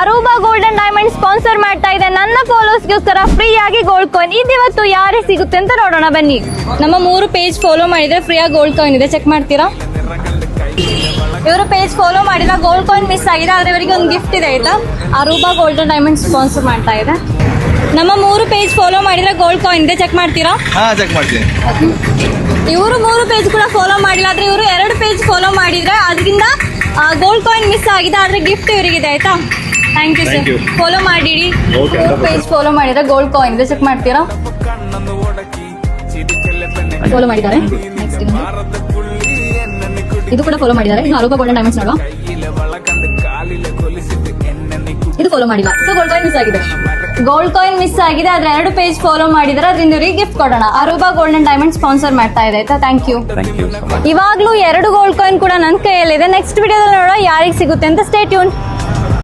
ಅರೂಬಾ gold and diamond sponsor ಮಾಡ್ತಾ ಇದೆ ನನ್ನ ಫಾಲೋವರ್ಸ್ಗೋಸ್ಕರ ಫ್ರೀ ಆಗಿ ಗೋಲ್ಡ್ ಕಾಯಿನ್. ಇದಿವತ್ತು ಯಾರಿಗೆ ಸಿಗುತ್ತೆ ಅಂತ ನೋಡೋಣ ಬನ್ನಿ. ನಮ್ಮ 3 ಪೇಜ್ ಫಾಲೋ ಮಾಡಿದ್ರೆ ಫ್ರೀ ಆಗಿ ಗೋಲ್ಡ್ ಕಾಯಿನ್ ಇದೆ, ಚೆಕ್ ಮಾಡ್ತೀರಾ? ಇವರು ಪೇಜ್ ಫಾಲೋ ಮಾಡಿದ್ರೆ ಗೋಲ್ಡ್ ಕಾಯಿನ್ ಮಿಸ್ ಆಗಿದೆ, ಆದ್ರೆ ಇವರಿಗೆ ಒಂದು ಗಿಫ್ಟ್ ಇದೆ ಆಯ್ತಾ. ಅರೂಬಾ ಗೋಲ್ಡ್ ಅಂಡ್ ಡೈಮಂಡ್ ಸ್ಪಾನ್ಸರ್ ಮಾಡ್ತಾ ಇದೆ. ನಮ್ಮ 3 ಪೇಜ್ ಫಾಲೋ ಮಾಡಿದ್ರೆ ಗೋಲ್ಡ್ ಕಾಯಿನ್ ಇದೆ, ಚೆಕ್ ಮಾಡ್ತೀರಾ? ಚೆಕ್ ಮಾಡ್ತೀನಿ. ಇವರು 3 ಪೇಜ್ ಕೂಡ ಫಾಲೋ ಮಾಡಿಲ್ಲ, ಆದ್ರೆ ಇವರು 2 ಪೇಜ್ ಫಾಲೋ ಮಾಡಿದ್ರೆ ಅದರಿಂದ ಗೋಲ್ಡ್ ಕಾಯಿನ್ ಮಿಸ್ ಆಗಿದೆ, ಆದ್ರೆ ಗಿಫ್ಟ್ ಇವರಿಗಿದೆ ಆಯ್ತಾ. Thank you sir. ಫಾಲೋ ಮಾಡಿಡಿ. 3 ಪೇಜ್ ಫಾಲೋ ಮಾಡಿದ್ರೆ ಗೋಲ್ಡ್ ಕಾಯಿನ್ ಇದೆ, ಚೆಕ್ ಮಾಡ್ತೀರಾ? ಫಾಲೋ ಮಾಡಿದ್ದಾರೆ. ನೆಕ್ಸ್ಟ್ ಇದು ಕೂಡ ಫಾಲೋ ಮಾಡಿದ್ದಾರೆ. ಇನ್ನು ಅರೂಬಾ ಗೋಲ್ಡ್ ಅಂಡ್ ಡೈಮಂಡ್ಸ್ ನೋಡುವ. ಇದು ಫಾಲೋ ಮಾಡಿಲ್ಲ, ಸೊ ಗೋಲ್ಡ್ ಕಾಯಿನ್ ಮಿಸ್ ಆಗಿದೆ. ಗೋಲ್ಡ್ ಕಾಯಿನ್ ಮಿಸ್ ಆಗಿದೆ, ಆದ್ರೆ 2 ಪೇಜ್ ಫಾಲೋ ಮಾಡಿದ್ರೆ ಅದರಿಂದ ಇವರಿಗೆ ಗಿಫ್ಟ್ ಕೊಡೋಣ. Aruba gold and diamond sponsor ಮಾಡ್ತಾ ಇದೆ ಆಯ್ತಾ. Thank you. ಇವಾಗ್ಲೂ 2 ಗೋಲ್ಡ್ ಕಾಯಿನ್ ಕೂಡ ನನ್ನ ಕೈಯಲ್ಲಿದೆ. ನೆಕ್ಸ್ಟ್ ವಿಡಿಯೋದಲ್ಲಿ ನೋಡೋ ಯಾರಿಗೆ ಸಿಗುತ್ತೆ ಅಂತ. Stay tune.